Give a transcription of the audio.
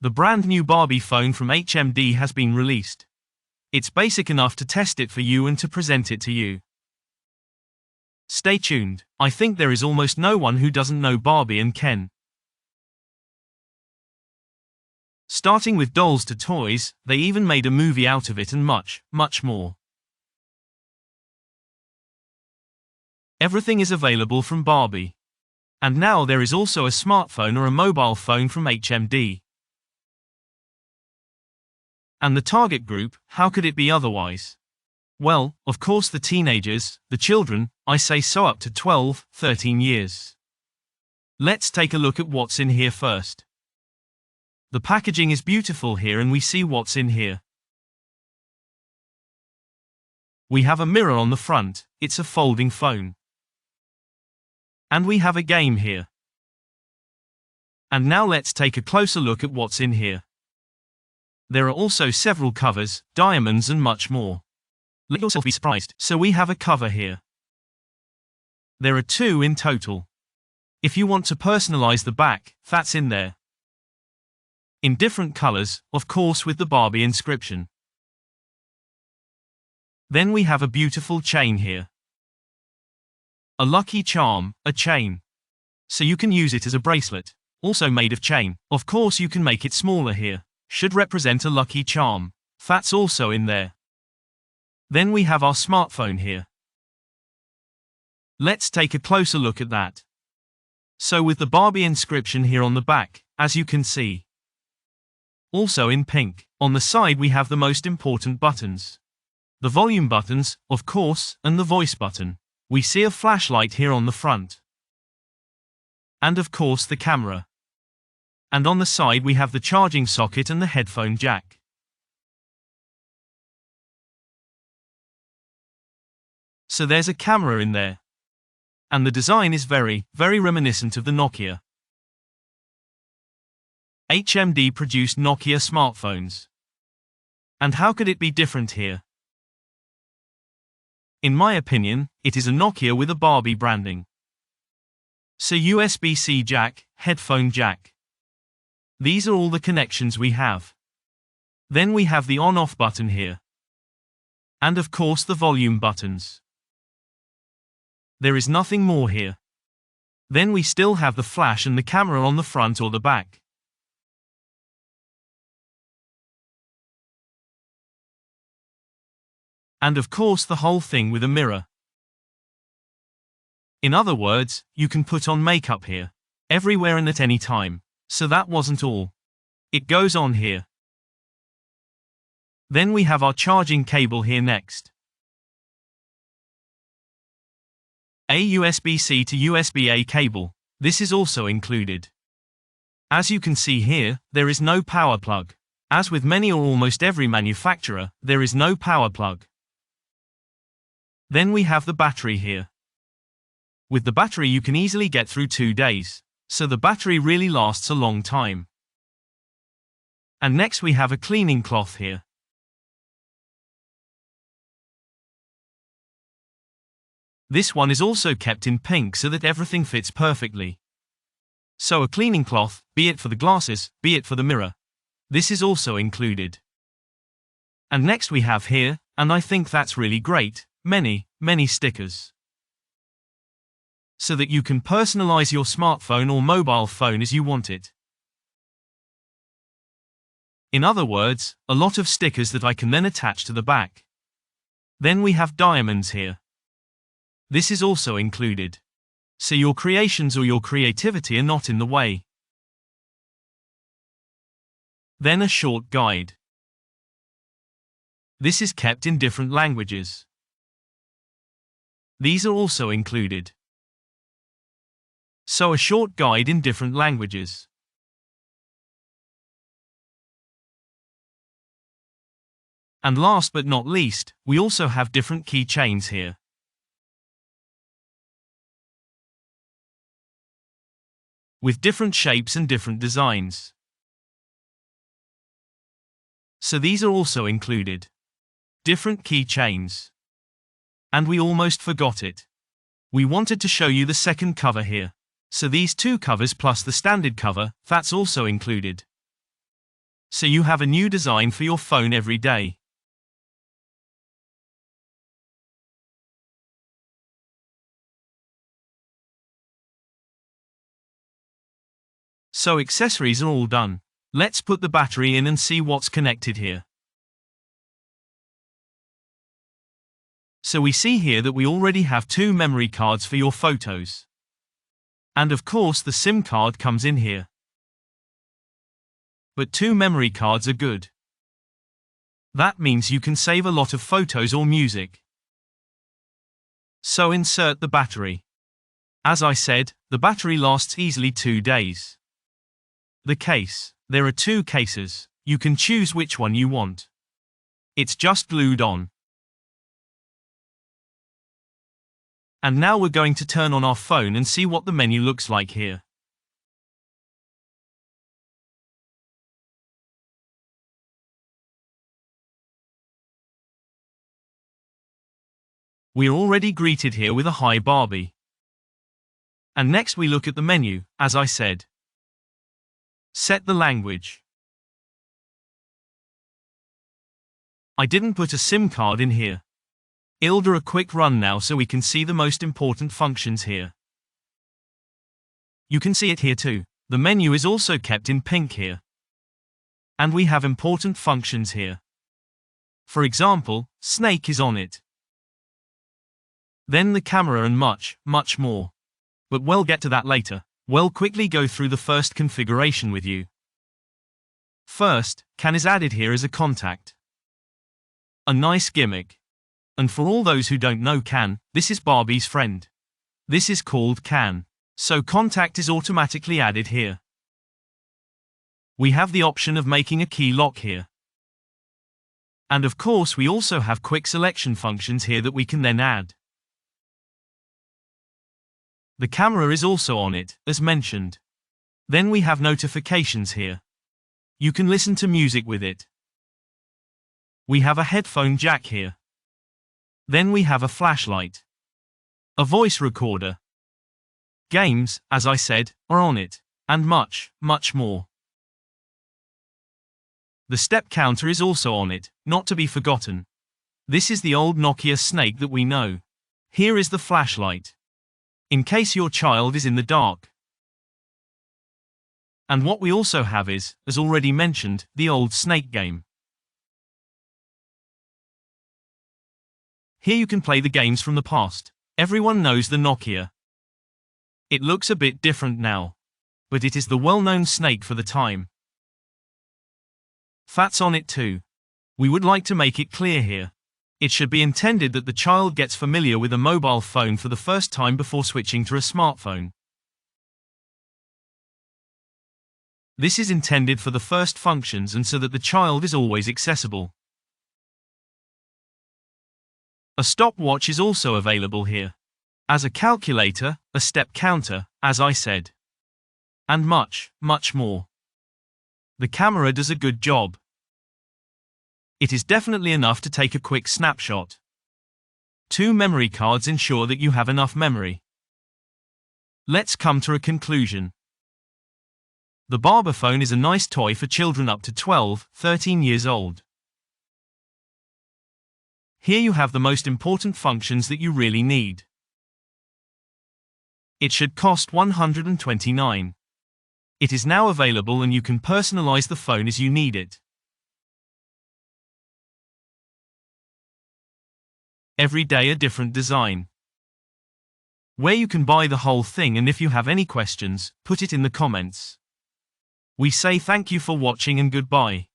The brand new Barbie phone from HMD has been released. It's basic enough to test it for you and to present it to you. Stay tuned. I think there is almost no one who doesn't know Barbie and Ken. Starting with dolls to toys, they even made a movie out of it and much, much more. Everything is available from Barbie. And now there is also a smartphone or a mobile phone from HMD. And the target group, how could it be otherwise? Well, of course the teenagers, the children, I say so up to 12, 13 years. Let's take a look at what's in here first. The packaging is beautiful here and we see what's in here. We have a mirror on the front, it's a folding phone. And we have a game here. And now let's take a closer look at what's in here. There are also several covers, diamonds and much more. Let yourself be surprised. So we have a cover here. There are 2 in total. If you want to personalize the back, that's in there. In different colors, of course with the Barbie inscription. Then we have a beautiful chain here. A lucky charm, a chain. So you can use it as a bracelet, also made of chain. Of course you can make it smaller here. Should represent a lucky charm. That's also in there. Then we have our smartphone here. Let's take a closer look at that. So with the Barbie inscription here on the back, as you can see. Also in pink. On the side we have the most important buttons. The volume buttons, of course, and the voice button. We see a flashlight here on the front. And of course the camera. And on the side we have the charging socket and the headphone jack. So there's a camera in there. And the design is very, very reminiscent of the Nokia. HMD produced Nokia smartphones. And how could it be different here? In my opinion, it is a Nokia with a Barbie branding. So USB-C jack, headphone jack. These are all the connections we have. Then we have the on-off button here. And of course the volume buttons. There is nothing more here. Then we still have the flash and the camera on the front or the back. And of course the whole thing with a mirror. In other words, you can put on makeup here. Everywhere and at any time. So that wasn't all. It goes on here. Then we have our charging cable here next. A USB-C to USB-A cable. This is also included. As you can see here, there is no power plug. As with many or almost every manufacturer, there is no power plug. Then we have the battery here. With the battery you can easily get through 2 days. So the battery really lasts a long time. And next we have a cleaning cloth here. This one is also kept in pink so that everything fits perfectly. So a cleaning cloth, be it for the glasses, be it for the mirror. This is also included. And next we have here, and I think that's really great, many stickers. So that you can personalize your smartphone or mobile phone as you want it. In other words, a lot of stickers that I can then attach to the back. Then we have diamonds here. This is also included. So your creations or your creativity are not in the way. Then a short guide. This is kept in different languages. These are also included. So a short guide in different languages. And last but not least, we also have different keychains here. With different shapes and different designs. So these are also included. Different keychains. And we almost forgot it. We wanted to show you the second cover here. So these 2 covers plus the standard cover, that's also included. so you have a new design for your phone every day. So accessories are all done. Let's put the battery in and see what's connected here. So we see here that we already have 2 memory cards for your photos. And of course the SIM card comes in here. But 2 memory cards are good. That means you can save a lot of photos or music. So insert the battery. As I said, the battery lasts easily 2 days. The case. There are 2 cases. You can choose which one you want. It's just glued on. And now we're going to turn on our phone and see what the menu looks like here. We're already greeted here with a "Hi Barbie." And next we look at the menu, as I said. Set the language. I didn't put a SIM card in here. I'll do a quick run now so we can see the most important functions here. You can see it here too. The menu is also kept in pink here. And we have important functions here. For example, snake is on it. Then the camera and much more. But we'll get to that later. We'll quickly go through the first configuration with you. First, can is added here as a contact. A nice gimmick. And for all those who don't know can, this is Barbie's friend. This is called can. So contact is automatically added here. We have the option of making a key lock here. And of course we also have quick selection functions here that we can then add. The camera is also on it, as mentioned. Then we have notifications here. You can listen to music with it. We have a headphone jack here. Then we have a flashlight. A voice recorder. Games, as I said, are on it. And much more. The step counter is also on it, not to be forgotten. This is the old Nokia snake that we know. Here is the flashlight. In case your child is in the dark. And what we also have is, as already mentioned, the old snake game. Here you can play the games from the past. Everyone knows the Nokia. It looks a bit different now. But it is the well-known snake for the time. Fat's on it too. We would like to make it clear here. It should be intended that the child gets familiar with a mobile phone for the first time before switching to a smartphone. This is intended for the first functions and so that the child is always accessible. A stopwatch is also available here. As a calculator, a step counter, as I said. And much more. The camera does a good job. It is definitely enough to take a quick snapshot. 2 memory cards ensure that you have enough memory. Let's come to a conclusion. The Barbie Phone is a nice toy for children up to 13 years old. Here you have the most important functions that you really need. It should cost $129. It is now available and you can personalize the phone as you need it. Every day a different design. Where you can buy the whole thing, and if you have any questions, put it in the comments. We say thank you for watching and goodbye.